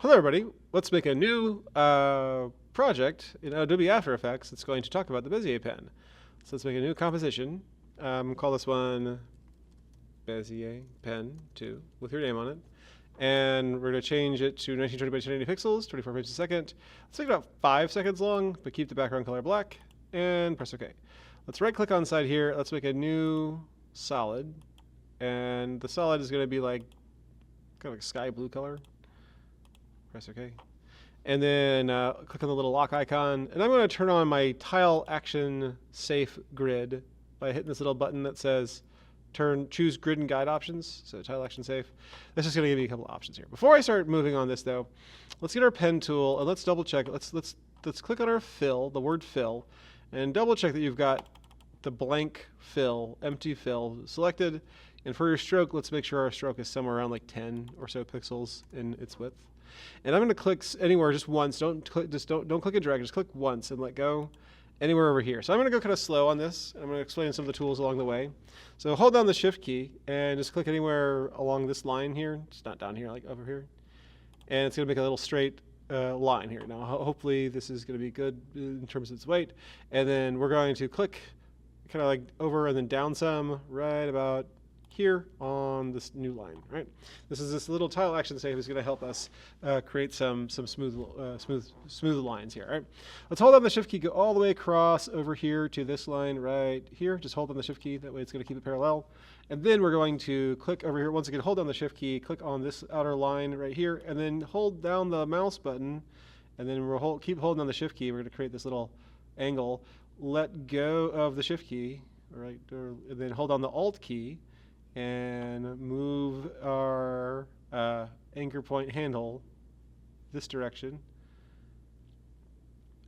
Hello everybody, let's make a new project in Adobe After Effects that's going to talk about the Bezier pen. So let's make a new composition, call this one Bezier Pen 2 with your name on it. And we're going to change it to 1920 by 1080 pixels, 24 frames a second. Let's make it about 5 seconds long, but keep the background color black, and press OK. Let's right click on the side here, let's make a new solid, and the solid is going to be like kind of like sky blue color. Press OK. And then click on the little lock icon. And I'm going to turn on my tile action safe grid by hitting this little button that says choose grid and guide options. So tile action safe. That's just going to give you a couple of options here. Before I start moving on this though, let's get our pen tool and let's double check. Let's click on our fill, the word fill, and double check that you've got the blank fill, empty fill selected. And for your stroke, let's make sure our stroke is somewhere around like 10 or so pixels in its width. And I'm going to click anywhere just once. Don't click and drag. Just click once and let go anywhere over here. So I'm going to go kind of slow on this. I'm going to explain some of the tools along the way. So hold down the Shift key and just click anywhere along this line here. It's not down here, like over here. And it's going to make a little straight line here. Now, hopefully this is going to be good in terms of its weight. And then we're going to click kind of like over and then down some right about here on this new line, right? This little tile action safe is going to help us create some smooth lines here, right? Let's hold on the Shift key, go all the way across over here to this line right here. Just hold on the Shift key, that way it's going to keep it parallel. And then we're going to click over here. Once again, hold down the Shift key, click on this outer line right here, and then hold down the mouse button, and then we'll keep holding on the Shift key. We're going to create this little angle. Let go of the Shift key, right? And then hold on the Alt key, and move our anchor point handle this direction.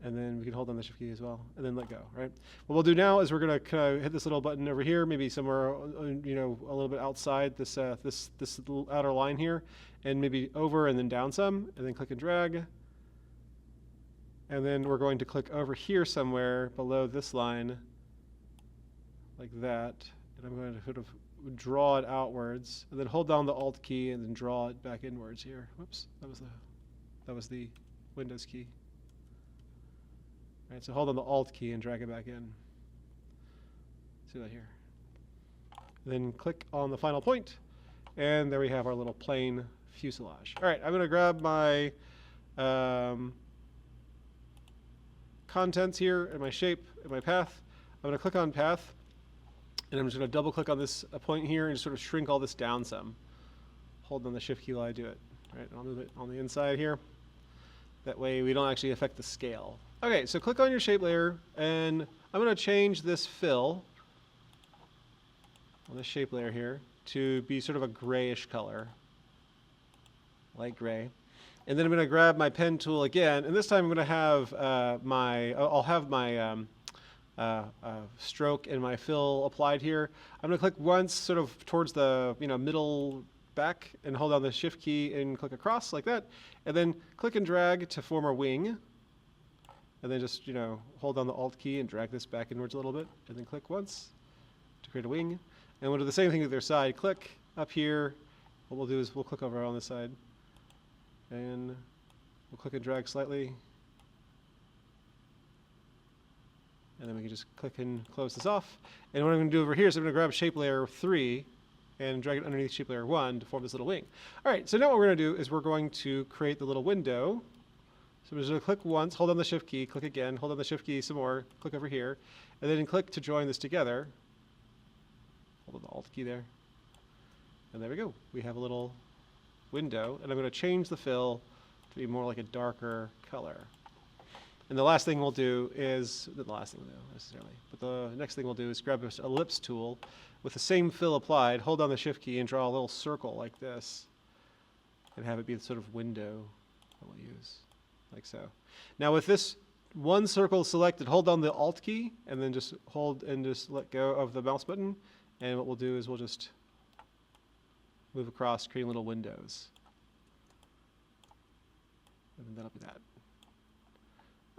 And then we can hold on the Shift key as well, and then let go, right? What we'll do now is we're going to kind of hit this little button over here, maybe somewhere, a little bit outside this this little outer line here, and maybe over and then down some, and then click and drag. And then we're going to click over here somewhere below this line, like that. And I'm going to sort of draw it outwards, and then hold down the Alt key and then draw it back inwards here. Whoops, that was the Windows key. All right, so hold on the Alt key and drag it back in. See that here. And then click on the final point, and there we have our little plain fuselage. All right, I'm going to grab my contents here and my shape and my path. I'm going to click on path. And I'm just going to double click on this point here and just sort of shrink all this down some. Hold on the Shift key while I do it. All right, and I'll move it on the inside here. That way we don't actually affect the scale. Okay, so click on your shape layer, and I'm going to change this fill on the shape layer here to be sort of a grayish color, light gray. And then I'm going to grab my pen tool again, and this time I'm going to have I'll have my stroke and my fill applied here. I'm going to click once sort of towards the middle back and hold down the Shift key and click across like that, and then click and drag to form a wing, and then just hold down the Alt key and drag this back inwards a little bit, and then click once to create a wing. And we'll do the same thing with their side. Click up here. What we'll do is we'll click over on this side, and we'll click and drag slightly. And then we can just click and close this off. And what I'm going to do over here is I'm going to grab shape layer 3 and drag it underneath shape layer 1 to form this little wing. All right, so now what we're going to do is we're going to create the little window. So we're just going to click once, hold on the Shift key, click again, hold on the Shift key some more, click over here, and then click to join this together. Hold on the Alt key there. And there we go. We have a little window, and I'm going to change the fill to be more like a darker color. And the last thing we'll do is, not the last thing we'll do necessarily, but the next thing we'll do is grab an ellipse tool with the same fill applied, hold down the Shift key and draw a little circle like this, and have it be the sort of window that we'll use, like so. Now with this one circle selected, hold down the Alt key and then just hold and just let go of the mouse button, and what we'll do is we'll just move across, creating little windows. And then that'll be that.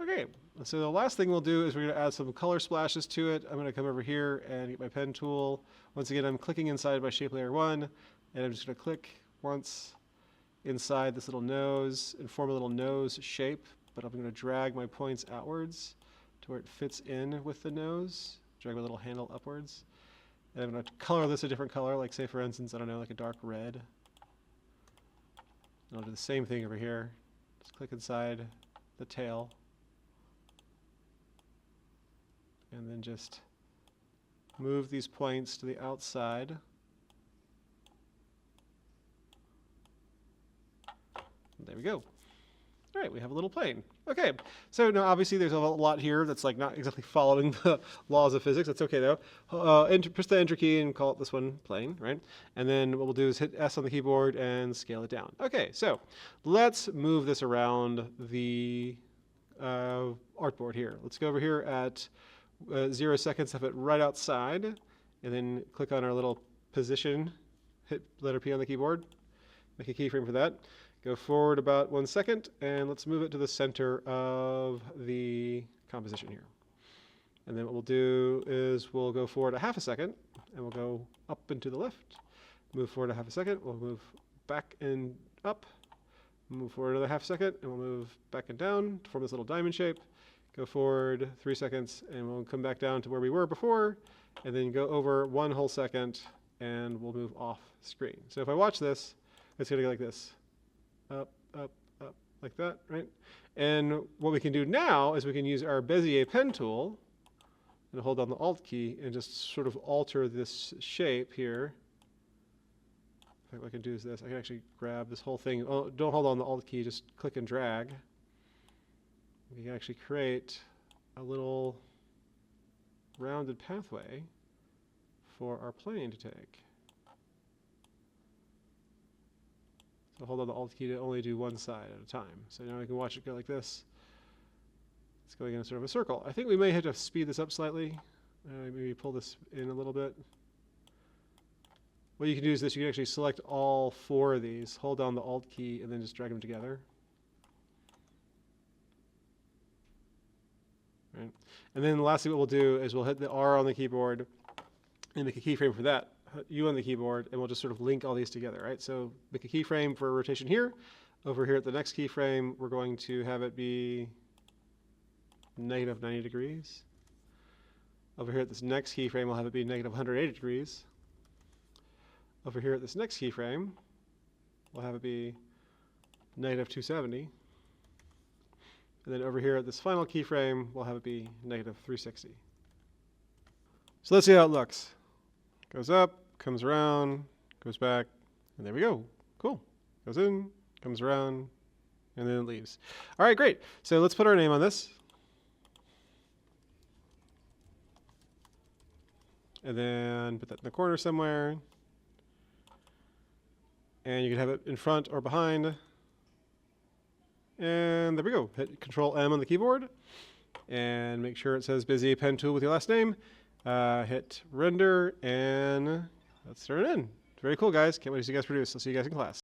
Okay, so the last thing we'll do is we're going to add some color splashes to it. I'm going to come over here and get my pen tool. Once again, I'm clicking inside my shape layer 1, and I'm just going to click once inside this little nose and form a little nose shape, but I'm going to drag my points outwards to where it fits in with the nose. Drag my little handle upwards. And I'm going to color this a different color, like say for instance, I don't know, like a dark red. And I'll do the same thing over here. Just click inside the tail. And then just move these points to the outside. There we go. All right, we have a little plane. Okay, so now obviously there's a lot here that's like not exactly following the laws of physics. That's okay though. Press the enter key and call it this one plane, right? And then what we'll do is hit S on the keyboard and scale it down. Okay, so let's move this around the artboard here. Let's go over here at 0 seconds, have it right outside, and then click on our little position, hit letter P on the keyboard, make a keyframe for that. Go forward about 1 second, and let's move it to the center of the composition here. And then what we'll do is we'll go forward a half a second, and we'll go up and to the left. Move forward a half a second, we'll move back and up. Move forward another half second, and we'll move back and down to form this little diamond shape. Go forward 3 seconds, and we'll come back down to where we were before, and then go over 1 whole second, and we'll move off screen. So if I watch this, it's going to go like this. Up, up, up, like that, right? And what we can do now is we can use our Bezier pen tool and hold down the Alt key and just sort of alter this shape here. In fact, what I can do is this. I can actually grab this whole thing. Oh, don't hold on the Alt key, just click and drag. We can actually create a little rounded pathway for our plane to take. So hold on the Alt key to only do one side at a time. So now we can watch it go like this. It's going in sort of a circle. I think we may have to speed this up slightly. Maybe pull this in a little bit. What you can do is this. You can actually select all 4 of these, hold down the Alt key, and then just drag them together. Right. And then lastly what we'll do is we'll hit the R on the keyboard and make a keyframe for that. U on the keyboard, and we'll just sort of link all these together, right? So make a keyframe for rotation here. Over here at the next keyframe, we're going to have it be negative 90 degrees. Over here at this next keyframe, we'll have it be negative 180 degrees. Over here at this next keyframe, we'll have it be negative 270. And then over here at this final keyframe, we'll have it be negative 360. So let's see how it looks. Goes up, comes around, goes back, and there we go. Cool. Goes in, comes around, and then it leaves. All right, great. So let's put our name on this. And then put that in the corner somewhere. And you can have it in front or behind. And there we go. Hit Control M on the keyboard. And make sure it says Bezier pen tool with your last name. Hit render, and let's turn it in. Very cool, guys. Can't wait to see you guys produce. I'll see you guys in class.